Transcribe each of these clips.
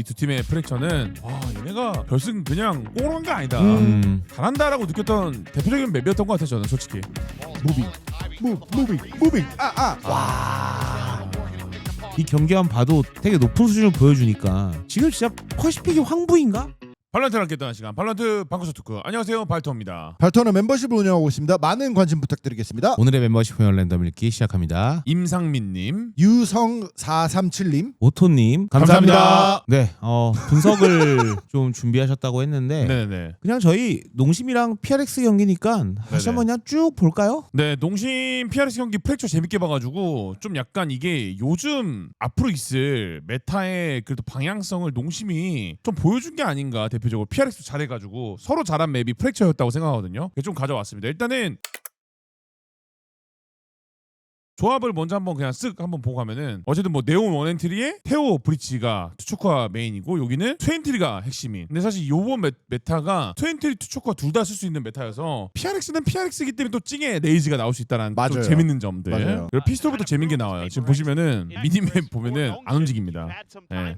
이 두 팀의 프랙처는 와 얘네가 결승 그냥 꽁한 게 아니다. 잘한다라고 느꼈던 대표적인 맵이었던 것 같아요. 저는 솔직히. 무빙. 이 경기만 봐도 되게 높은 수준을 보여주니까 지금 진짜 퍼시픽이 황부인가? 발란트를 함께 떠난 시간 발란트 방구석 토크. 안녕하세요 발토입니다. 발터는 멤버십을 운영하고 있습니다. 많은 관심 부탁드리겠습니다. 오늘의 멤버십 회원 랜덤 읽기 시작합니다. 임상민님, 유성437님 오토님 감사합니다. 네, 분석을 좀 준비하셨다고 했는데 네네. 그냥 저희 농심이랑 PRX 경기니까 다시 한번 그냥 쭉 볼까요? 네, 농심 PRS 경기 프랙처 재밌게 봐가지고 좀 약간 이게 요즘 앞으로 있을 메타의 그래도 방향성을 농심이 좀 보여준 게 아닌가. 대표적으로 PRX 잘해가지고 서로 잘한 맵이 프랙처였다고 생각하거든요. 좀 가져왔습니다. 일단은 조합을 먼저 한번 그냥 쓱 한번 보고 가면은 어쨌든 뭐 네온 원엔트리에 테오 브리치가 투초커 메인이고 여기는 트웬트리가 핵심인. 근데 사실 요번 메타가 트웬트리 투초커 둘 다 쓸 수 있는 메타여서 PRX는 PRX이기 때문에 또 찡에 레이즈가 나올 수 있다는 좀 맞아요. 재밌는 점들. 맞아요. 그리고 피스톨부터 재밌는 게 나와요. 지금 보시면은 미니맵 보면은 안 움직입니다. 네.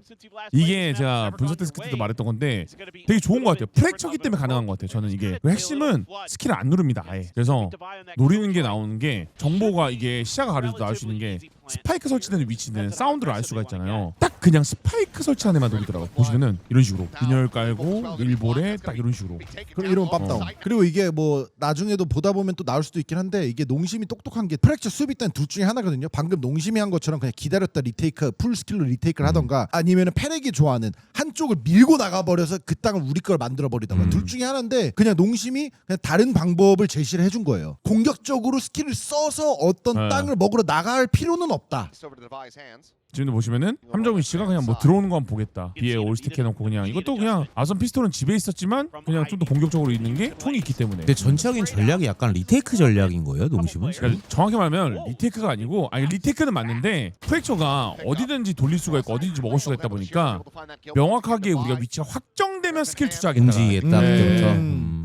이게 제가 분석 데스크 때도 말했던 건데 되게 좋은 것 같아요. 프랙처기 때문에 가능한 것 같아요. 저는 이게 그리고 핵심은 스킬을 안 누릅니다. 아예. 그래서 노리는 게 나오는 게 정보가 이게 시야가 가려도 나올 수 있는 게 스파이크 설치되는 위치는 사운드를 알 수가 있잖아요. 딱 그냥 스파이크 설치한 애만 노리더라고요. 보시면은 이런 식으로 균열 깔고 일볼에 딱 이런 식으로. 그럼 이러면 빰다운. 그리고 이게 뭐 나중에도 보다 보면 또 나올 수도 있긴 한데 이게 농심이 똑똑한 게 프랙처 수비 땐 둘 중에 하나거든요. 방금 농심이 한 것처럼 그냥 기다렸다 리테이크 풀 스킬로 리테이크를 하던가 아니면은 패렉이 좋아하는 한쪽을 밀고 나가버려서 그 땅을 우리 걸 만들어버리던가 둘 중에 하나인데 그냥 농심이 그냥 다른 방법을 제시를 해준 거예요. 공격적으로 스킬을 써서 어떤 네. 땅을 먹으러 나갈 필요는 없다. 지금도 보시면은 함정민 씨가 그냥 뭐 들어오는 거 한번 보겠다. 비에 올스틱 해놓고 그냥 이것도 그냥 아선 피스톨은 집에 있었지만 그냥 좀 더 공격적으로 있는 게 총이 있기 때문에. 근데 전체적인 전략이 약간 리테이크 전략인 거예요, 농심은? 그러니까 정확히 말하면 리테이크가 아니고 아니 리테이크는 맞는데 프랙처가 어디든지 돌릴 수가 있고 어디든지 먹을 수가 있다 보니까 명확하게 우리가 위치가 확정되면 스킬 투자하겠다. 움직이겠다 그때부터.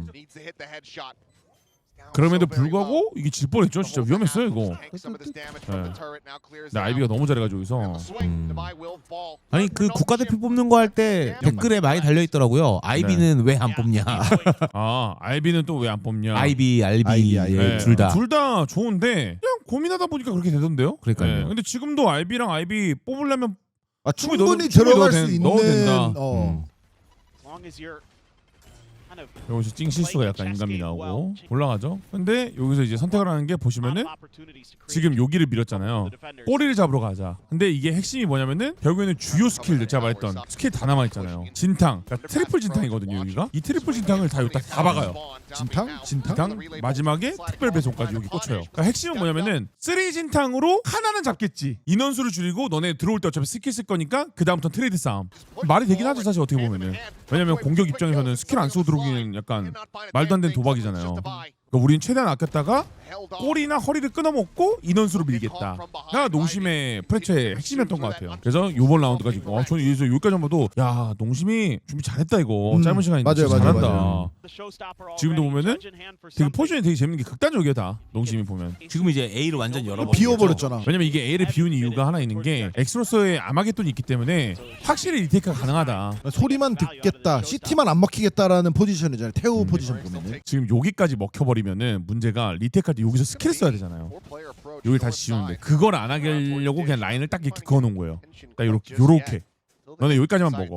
그럼에도 불구하고 이게 질 뻔했죠. 진짜 위험했어요 이거. 근데 아이비가 너무 잘해가지고 여기서 아니 그 국가대표 뽑는 거 할 때 댓글에 많이 달려 있더라고요. 아이비는 왜 안 뽑냐? 아 아이비는 또 왜 안 뽑냐? 아이비, 아이비. 둘 다. 둘 다 좋은데 그냥 고민하다 보니까 그렇게 되던데요. 그러니까요. 근데 지금도 알비랑 아이비 뽑으려면 충분히 충분히 들어갈 넣어도 수 있는 넣어도 된다. 여기서 찡 실수가 약간 인감이 나오고 올라가죠. 근데 여기서 이제 선택을 하는 게 보시면은 지금 여기를 밀었잖아요. 꼬리를 잡으러 가자. 근데 이게 핵심이 뭐냐면은 결국에는 주요 스킬들 제가 말했던 스킬 다 남아 있잖아요. 진탕, 그러니까 트리플 진탕이거든요. 여기가 이 트리플 진탕을 다 여기다 다 박아요. 진탕 마지막에 특별 배송까지 여기 꽂혀요. 그러니까 핵심은 뭐냐면은 3 진탕으로 하나는 잡겠지. 인원수를 줄이고 너네 들어올 때 어차피 스킬 쓸 거니까 그 다음부터 트레이드 싸움. 말이 되긴 하죠 사실 어떻게 보면은. 왜냐면 공격 입장에서는 스킬 안 쓰고 들어오기는 약간 말도 안 되는 도박이잖아요. 그러니까 우리는 최대한 아꼈다가 꼬리나 허리를 끊어먹고 인원수로 밀겠다.가 농심의 프랙처의 핵심이었던 것 같아요. 그래서 이번 라운드까지 저는 여기까지 한 번도 야 농심이 준비 잘했다 이거. 짧은 시간인데 맞아요, 진짜 맞아요, 잘한다. 맞아요. 지금도 보면은 되게 포지션이 되게 재밌는 게 극단적이야 다. 농심이 보면. 지금 이제 A를 완전 열어버렸죠. 비워버렸잖아. 왜냐면 이게 A를 비운 이유가 하나 있는 게 엑스로서의 아마겟돈이 있기 때문에 확실히 리테이크가 가능하다. 소리만 듣겠다, CT만 안 먹히겠다라는 포지션이잖아요. 태우 포지션 보면은. 지금 여기까지 먹혀버리면은 문제가 리테이크할 때 여기서 스킬 써야 되잖아요. 여기 다시 지우는데 그걸 안 하려고 그냥 라인을 딱 이렇게 그어놓은 거예요. 딱 요렇게 너네 여기까지만 먹어.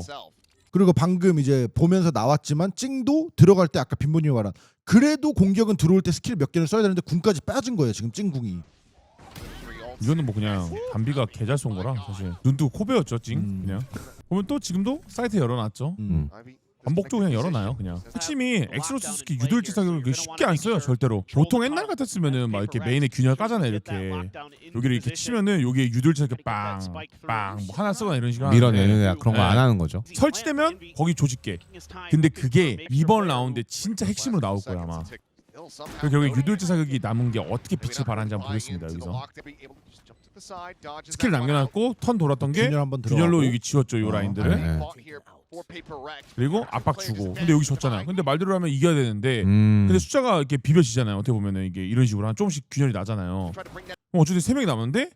그리고 방금 이제 보면서 나왔지만 찡도 들어갈 때 아까 빈보님이 말한 그래도 공격은 들어올 때 스킬 몇 개를 써야 되는데 궁까지 빠진 거예요. 지금 찡궁이. 이거는 뭐 그냥 담비가 개잘 쏜 거라 사실 눈 뜨고 코 베었죠 찡 그냥. 보면 또 지금도 사이트 열어놨죠. 반복적으로 그냥 열어놔요 그냥. 핵심이 엑스로스 스킬 유도일지 사격을 쉽게 안 써요 절대로. 보통 옛날 같았으면은 막 이렇게 메인에 균열 까잖아요 이렇게. 여기를 이렇게 치면은 여기에 유도일지 사격 빵빵 뭐 하나 쓰거나 이런 식으로 밀어내는 그런 거 네. 안 하는 거죠. 설치되면 거기 조직계. 근데 그게 이번 라운드에 진짜 핵심으로 나올 거야 아마. 그 결국에 유도일지 사격이 남은 게 어떻게 빛을 발하는지 한번 보겠습니다 여기서. 스킬 남겨놨고 턴 돌았던 게 균열 한번 균열로 들어가고. 여기 지웠죠 이 라인들을. 네. 그리고 압박 주고. 근데 여기 졌잖아요. 근데 말대로 하면 이겨야 되는데 근데 숫자가 이렇게 비벼지잖아요. 어떻게 보면은 이게 이런 식으로 한 조금씩 균열이 나잖아요. 그럼 어쨌든 3명이 남았는데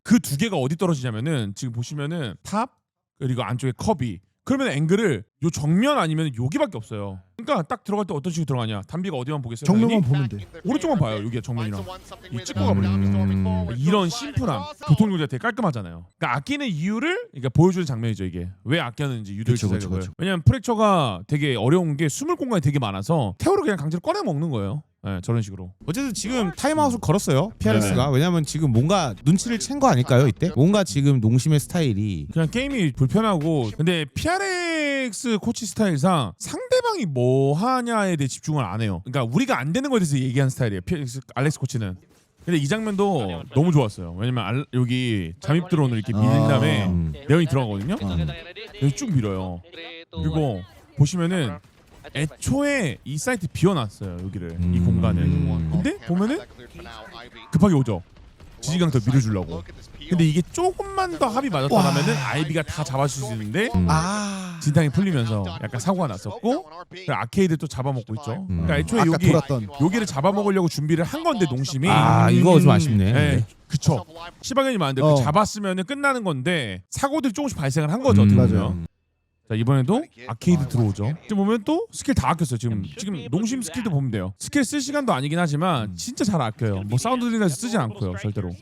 그 두 개가 어디 떨어지냐면은 지금 보시면은 탑 그리고 안쪽에 컵이. 그러면 앵글을 요 정면 아니면 여기밖에 없어요. 그러니까 딱 들어갈 때 어떤 식으로 들어가냐. 담비가 어디만 보겠어요? 정면만 당연히? 보면 돼. 오른쪽만 봐요. 여기가 정면이랑. 이 찍고 가버려. 이런 심플함. 교통 용지가 되게 깔끔하잖아요. 그러니까 아끼는 이유를 그러니까 보여주는 장면이죠 이게. 왜 아꼈는지 유도를 그쵸, 주는 거예요. 그쵸. 왜냐면 프랙처가 되게 어려운 게 숨을 공간이 되게 많아서 태우를 그냥 강제로 꺼내 먹는 거예요. 네, 저런 식으로. 어쨌든 지금 타임아웃을 걸었어요 PRX가. 왜냐면 지금 뭔가 눈치를 챈 거 아닐까요 이때? 뭔가 지금 농심의 스타일이 그냥 게임이 불편하고 근데 PRX 코치 스타일상 상대방이 뭐 하냐에 대해 집중을 안 해요. 그러니까 우리가 안 되는 거에 대해서 얘기하는 스타일이에요. PRX 알렉스 코치는. 근데 이 장면도 너무 좋았어요. 왜냐면 여기 잠입 드론을 이렇게 밀린 다음에 내연이 들어가거든요. 여기 쭉 밀어요. 그리고 보시면은 애초에 이 사이트 비워놨어요 여기를 이 공간을. 근데 보면은 급하게 오죠. 지지강 더 밀어주려고. 근데 이게 조금만 더 합이 맞았더라면은 아이비가 다 잡아줄 수 있는데 진탕이 풀리면서 약간 사고가 났었고 아케이드 또 잡아먹고 있죠. 그러니까 애초에 아까 여기 돌았던. 여기를 잡아먹으려고 준비를 한 건데 농심이 이거 좀 아쉽네. 네, 그쵸. 시바견이 많은데 그 잡았으면은 끝나는 건데 사고들이 조금씩 발생을 한 거죠. 어떻게 보면. 맞아요. 자 이번에도 아케이드 들어오죠. 지금 보면 또 스킬 다 아꼈어요. 지금 농심 스킬도 보면 돼요. 스킬 쓸 시간도 아니긴 하지만 진짜 잘 아껴요. 뭐 사운드 들이나서 쓰진 않고요 절대로.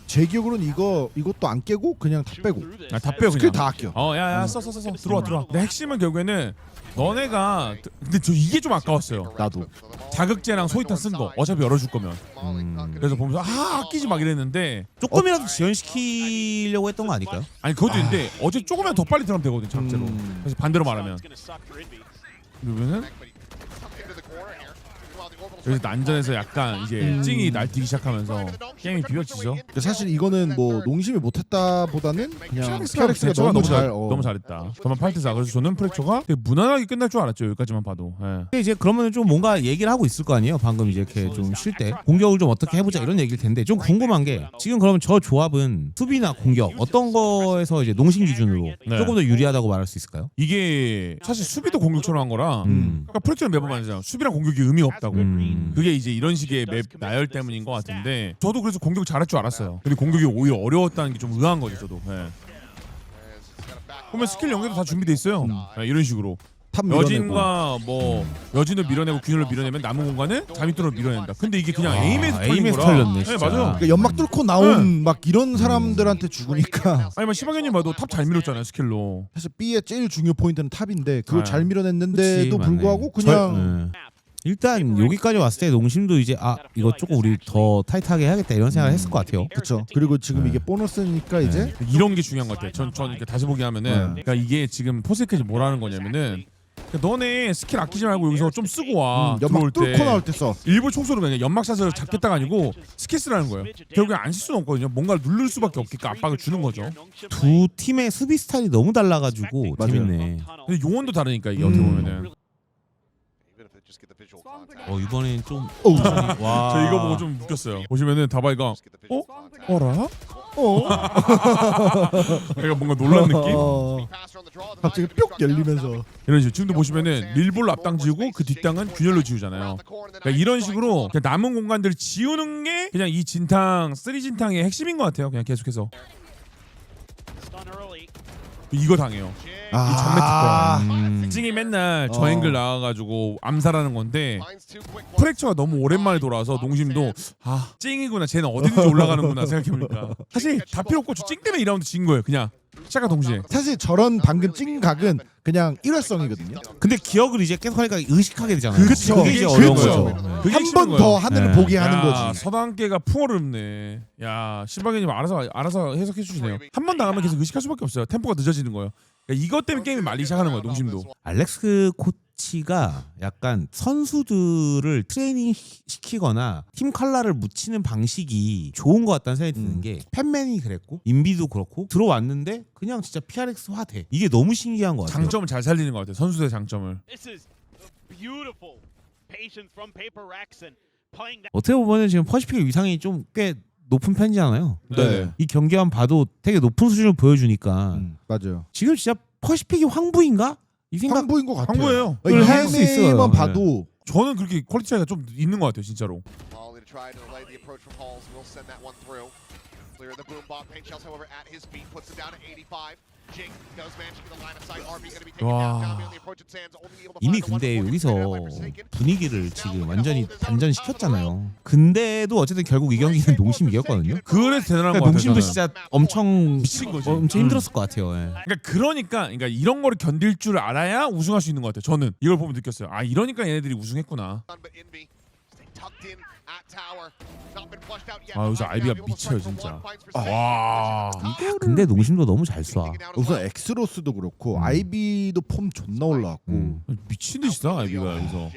제 기억으로는 이것도 안 깨고 그냥 다 빼고. 다 빼요 스킬 그냥. 다 아껴. 야야 써 들어와. 근데 핵심은 결국에는 너네가 근데 저 이게 좀 아까웠어요. 나도. 자극제랑 소위탄 쓴 거 어차피 열어줄 거면. 그래서 보면서 아끼지 막 이랬는데 조금이라도 지연시키려고 했던 거 아닐까요? 아니 그것도 있는데 어제 조금이라도 더 빨리 들어가면 되거든 자극제로. 그래서 반대로 말하면 그러면은 여기서 난전에서 약간 이제 찡이 날뛰기 시작하면서 게임이 비벼지죠. 사실 이거는 뭐 농심이 못했다보다는 그냥 PRX가 PRX가 너무 잘 너무 잘했다. 저만 8대4 그래서 저는 프랙처가 되게 무난하게 끝날 줄 알았죠. 여기까지만 봐도. 예. 근데 이제 그러면 좀 뭔가 얘기를 하고 있을 거 아니에요. 방금 이제 이렇게 좀 쉴 때 공격을 좀 어떻게 해보자 이런 얘기일 텐데 좀 궁금한 게 지금 그러면 저 조합은 수비나 공격 어떤 거에서 이제 농심 기준으로 네. 조금 더 유리하다고 말할 수 있을까요? 이게 사실 수비도 공격처럼 한 거라 그러니까 프랙처는 매번 말하잖아요. 수비랑 공격이 의미 없다고. 그게 이제 이런 식의 맵 나열 때문인 것 같은데 저도 그래서 공격 잘할 줄 알았어요. 근데 공격이 오히려 어려웠다는 게 좀 의아한 거죠 저도. 예. 보면 스킬 연계도 다 준비돼 있어요. 예, 이런 식으로. 탑 밀어내고. 여진과 뭐 여진을 밀어내고 균열을 밀어내면 남은 공간을 잠입도로 밀어낸다. 근데 이게 그냥 에임에서 털린 에임에서 거라. 털렸네, 네, 진짜. 맞아요. 그러니까 연막 뚫고 나온 막 이런 사람들한테 죽으니까 아니 뭐 시바견님 봐도 탑 잘 밀었잖아요 스킬로. 사실 B의 제일 중요 포인트는 탑인데 그걸 네. 잘 밀어냈는데도 그치, 불구하고 맞네. 그냥 일단 여기까지 왔을 때 농심도 이제 이거 조금 우리 더 타이트하게 해야겠다 이런 생각을 했을 것 같아요. 그렇죠. 그리고 지금 이게 보너스니까 이제 이런 게 중요한 것 같아요. 전 이렇게 다시 보기 하면은 그러니까 이게 지금 포세크지 뭐라는 거냐면은 그러니까 너네 스킬 아끼지 말고 여기서 좀 쓰고 와. 연막 들어올 뚫고 나올 때 써. 일부 총소로 그냥 연막샷을 잡겠다가 아니고 스킬 쓰라는 거예요. 결국에 안 쓸 수는 없거든요. 뭔가를 누를 수밖에 없게끔 압박을 주는 거죠. 두 팀의 수비 스타일이 너무 달라가지고 맞아요. 재밌네. 근데 용언도 다르니까 이게 어떻게 보면은 이번엔 좀 어우. 와. 저 이거 보고 좀 웃겼어요. 보시면은 다바이가 어라? 그러니까 뭔가 놀란 느낌? 갑자기 뿅 열리면서 이런 식으로 지금도 보시면은 릴볼로 앞당 지우고 그 뒷땅은 균열로 지우잖아요. 그러니까 이런 식으로 그냥 남은 공간들을 지우는 게 그냥 이 진탕 3진탕의 핵심인 것 같아요. 그냥 계속해서 이거 당해요. 찡이 맨날 저 앵글 나와가지고 암살하는 건데 프랙처가 너무 오랜만에 돌아와서 농심도 찡이구나 쟤는 어디든지 올라가는구나 생각해보니까 사실 다 필요 없고 저 찡 때문에 2라운드 진 거예요. 그냥 시작과 동시에. 사실 저런 방금 찐각은 그냥 일회성이거든요. 근데 기억을 이제 계속 하니까 의식하게 되잖아요. 그쵸. 그게 이제 그쵸. 어려운 그쵸. 거죠. 그게 한 핵심인 번 거예요. 더 하늘을 네. 보게 하는 야, 거지. 서당계가 풍어롭네. 야 신박이님 알아서 해석해 주시네요. 한 번 당하면 계속 의식할 수밖에 없어요. 템포가 늦어지는 거예요. 그러니까 이것 때문에 게임이 말리기 시작하는 거예요. 농심도. 알렉스 코치가 약간 선수들을 트레이닝 시키거나 팀 컬러를 묻히는 방식이 좋은 것 같다는 생각이 드는 게 팬맨이 그랬고 인비도 그렇고 들어왔는데 그냥 진짜 PRX화 돼. 이게 너무 신기한 것 같아요. 장점을 잘 살리는 것 같아요. 선수들의 장점을. 어떻게 보면 지금 퍼시픽의 위상이 좀 꽤 높은 편이잖아요. 네. 이 경기만 봐도 되게 높은 수준을 보여주니까 맞아요. 지금 진짜 퍼시픽이 황부인가? 이 생각 황부인 것 같아요. 황부예요. 그걸 할수 있어요. 만 봐도 저는 그렇게 퀄리티 차이가 좀 있는 것 같아요. 진짜로. Clear the boom bomb. Paint shells, however, at his feet puts him down to 85. Jing does manage to get a line of sight. RB going to be taken down. Dami on the approach at Sands, only able to 이미 find the 근데 one 여기서 point by Forsaken. 분위기를 지금 완전히 반전시켰잖아요. 근데도 어쨌든 결국 이 경기는 농심이 이겼거든요. 그래서 대단한 그러니까 것 같아요. 농심도 저는. 진짜 엄청 미친 거지. 엄청 힘들었을 것 같아요. 예. 그러니까 이런 거를 견딜 줄 알아야 우승할 수 있는 것 같아요. 저는 이걸 보면 느꼈어요. 아 이러니까 얘네들이 우승했구나. But Envy stay tucked in at tower. Not been flushed out yet. 아, 여기서 Ivy 아이비가 now able to 미쳐요, fight for 진짜. one, finds for 와. Forsaken. 근데 농심도 너무 잘 쏴. 우선 엑스로스도 그렇고 아이비도 폼 존나 올라왔고 미친 듯이 다 아이비가 여기서.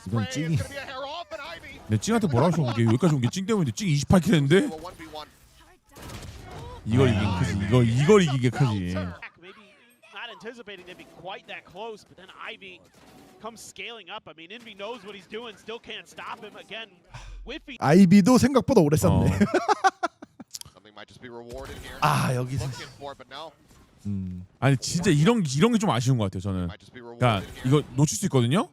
이건 찡이. 내 찡한테 뭐라고 하셔? 이게 여기까지 온 게 찡 때문인데 찡 28킬 했는데 이걸 이긴 크지. 이걸 이긴 게 크지. Maybe not anticipating they'd be quite that close, but then Ivy comes scaling up. I mean, Envy knows what he's doing, still can't stop him again. Whiffy. 아이비도 생각보다 오래 썼네. 아 여기서. 아니 진짜 이런 게 좀 아쉬운 것 같아요. 저는. 그러니까 이거 놓칠 수 있거든요.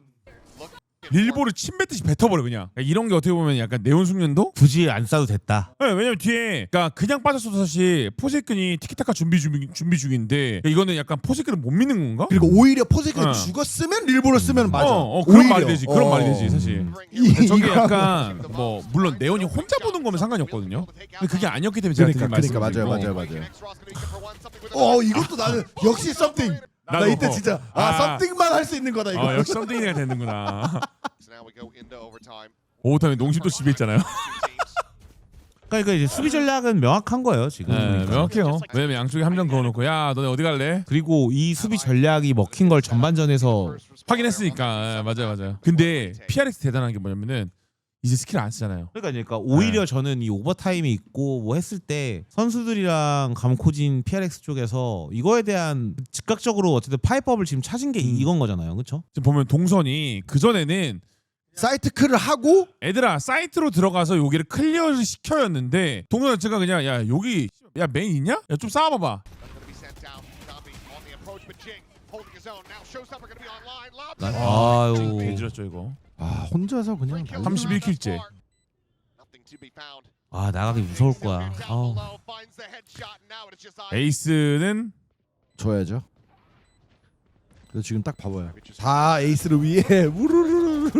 릴보를 침 뱉듯이 뱉어버려 그냥. 그러니까 이런 게 어떻게 보면 약간 네온 숙련도? 굳이 안 쏴도 됐다. 네, 왜냐면 뒤에 그러니까 그냥 빠졌어도 사실 포세근이 티키타카 준비 중인데 그러니까 이거는 약간 포세근을 못 믿는 건가? 그리고 오히려 포세이크가 어. 죽었으면 릴보를 쓰면 맞아. 그런 오히려. 말이 되지. 그런 말이 되지 사실. 이- 저게 이거 약간 뭐 물론 네온이 혼자 보는 거면 상관이 없거든요. 근데 그게 아니었기 때문에 제가 드린 그러니까 말씀드리고. 맞아요. 이것도 나는 역시 썸띵. 나 나도. 이때 진짜 썸띵만 할 수 있는 거다 이거. 역시 썸띵이가 되는구나. 오버타임에 농심도 지배했잖아요. 그러니까 이제 수비 전략은 명확한 거예요 지금. 네, 그러니까. 명확해요. 왜냐면 양쪽에 함정 그어놓고 야 너네 어디 갈래? 그리고 이 수비 전략이 먹힌 걸 전반전에서 확인했으니까. 맞아요. 근데 PRX 대단한 게 뭐냐면은 이제 스킬 안 쓰잖아요. 그러니까 오히려 저는 이 오버타임이 있고 뭐 했을 때 선수들이랑 감코진 PRX 쪽에서 이거에 대한 즉각적으로 어쨌든 파이법을 지금 찾은 게 이건 거잖아요, 그렇죠? 지금 보면 동선이 그 전에는 사이트 클을 하고 애들아 사이트로 들어가서 여기를 클리어를 시켜였는데 동선 자체가 그냥 야 여기 야 메인 있냐? 야 좀 쌓아봐봐. 아유. 개지렸죠 이거. 혼자서 그냥 31킬째. 아 나가기 무서울 거야. 아우. 에이스는 줘야죠. 그래서 지금 딱 봐봐요. 다 에이스를 위해 우르르르.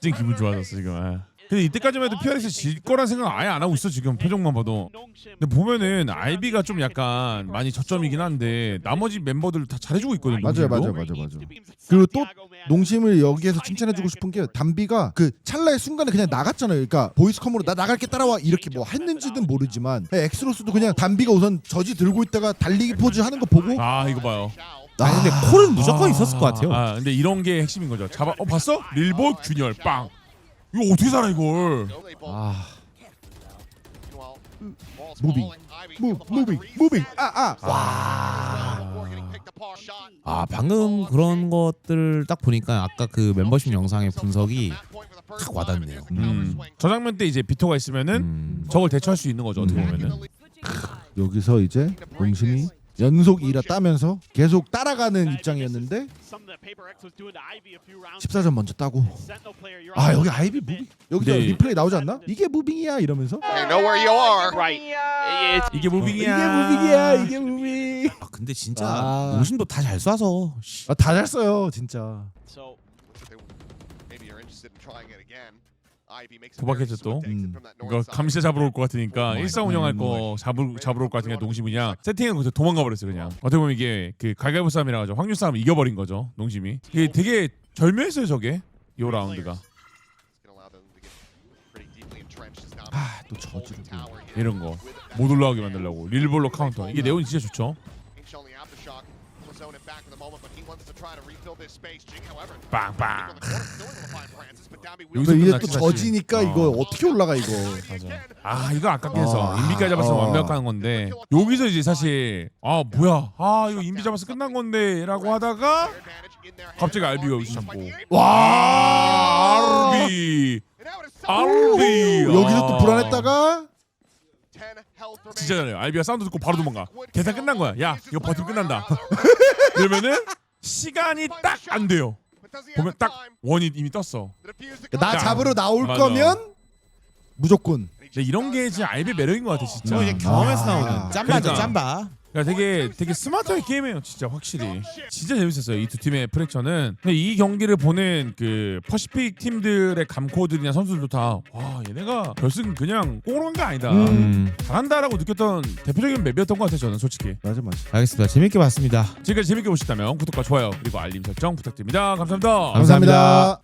진짜 기분 좋아졌어 지금. 근데 이때까지만 해도 PRX 질 거란 생각 아예 안 하고 있어 지금 표정만 봐도. 근데 보면은 아이비가 좀 약간 많이 저점이긴 한데 나머지 멤버들 다 잘해주고 있거든요. 맞아요. 농심도. 그리고 또 농심을 여기에서 칭찬해주고 싶은 게 담비가 그 찰나의 순간에 그냥 나갔잖아요. 그러니까 보이스컴으로 나 나갈게 따라와 이렇게 뭐 했는지는 모르지만 엑스로스도 그냥 담비가 우선 저지 들고 있다가 달리기 포즈 하는 거 보고 아 이거 봐요. 아니 근데 콜은 무조건 있었을 것 같아요. 근데 이런 게 핵심인 거죠. 봤어? 릴보 균열 빵. 이거 어떻게 살아 이걸? 무빙. 방금 그런 것들 딱 보니까 아까 그 멤버십 영상의 분석이 딱 와닿네요. 저 장면 때 이제 비토가 있으면은 저걸 대처할 수 있는 거죠 어떻게 보면은. 여기서 이제 농심이 연속 2라 따면서 계속 따라가는 입장이었는데 14점 먼저 따고 여기 아이비 무빙 여기서 네. 리플레이 나오지 않나? 이게 무빙이야 이러면서 이게 무빙이야. 이게 무빙 근데 진짜 농심도 다 잘 쏴서. 다 잘 써요 진짜. 도박했죠 또. 이거 감시자 잡으러 올 것 같으니까 일상 운영할 거 잡으러 올 것 같으니까 농심이 그냥 세팅을 거기서 도망가 버렸어요 그냥. 어떻게 보면 이게 그 갈갈보 싸움이라 가지고 확률 싸움 이겨버린 거죠 농심이. 이게 되게 절묘했어요 저게 요 라운드가. 또 저지르고 이런 거 못 올라가게 만들려고 릴볼로 카운터. 이게 네온이 진짜 좋죠. 빵빵. 여기서 이제 또 끝났지, 사실. 저지니까 이거 어떻게 올라가 이거. 맞아. 이거 아깝게 해서 인비까지 잡았으면 완벽한 건데 여기서 이제 사실 뭐야 이거 인비 잡아서 끝난 건데 라고 하다가 갑자기 알비가 여기서 잡고 알비 여기서 또 불안했다가 진짜 잘해요. 알비가 사운드 듣고 바로 도망가. 계산 끝난 거야. 야 이거 버티면 끝난다. 이러면은 시간이 딱 안 돼요. 보면 딱 원이 이미 떴어. 나 잡으러 나올 맞아. 거면 무조건. 근데 이런 게 진짜 알비의 매력인 것 같아 진짜. 이거 이제 경험에서 아. 나오는 짬바죠 그러니까. 짬바. 그러니까 되게 스마트하게 게임해요 진짜 확실히. 진짜 재밌었어요 이 두 팀의 프랙처는. 근데 이 경기를 보는 그 퍼시픽 팀들의 감코들이나 선수들도 다 와 얘네가 결승 그냥 꽁으로 간 게 아니다. 잘한다라고 느꼈던 대표적인 맵이었던 것 같아요 저는 솔직히. 맞아. 알겠습니다. 재밌게 봤습니다. 지금까지 재밌게 보셨다면 구독과 좋아요 그리고 알림 설정 부탁드립니다. 감사합니다. 감사합니다.